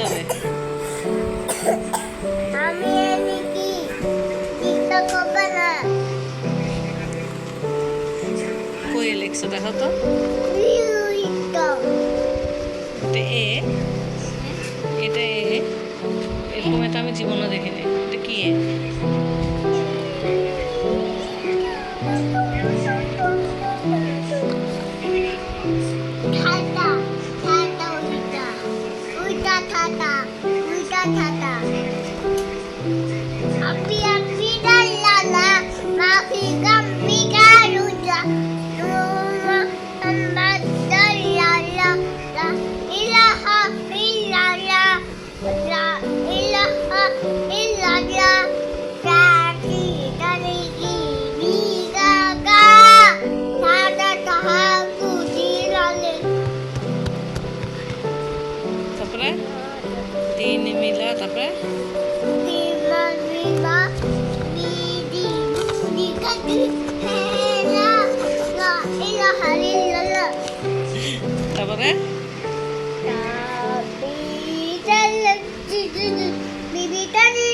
হবে? আমি কি চিন্তা করবে না। কই লিখছো দেখো তো। এটা এ, এটা এ, এরকম এটা আমি জীবনে দেখিনি। এটা কি এ? ঠাটা ঠাটা উল্টা উল্টা ঠাটা উল্টা ঠাটা আপি আপি ডালা মাফি গাম্পি গারুজা নোমা আম্মা ডালা লা ইলাহা ইল্লাল্লাহ লা ইলাহা ইল্লাল্লাহ কাকি কালিকি বিগাগা ঠাটা তাহাকু দিরালে তারপরে তিন মিলা, তারপরে বিমা বিমা বিদি বিকাকি হেলা লা ইলাহা ইল্লাল্লাহ তারপরে বিবি তালি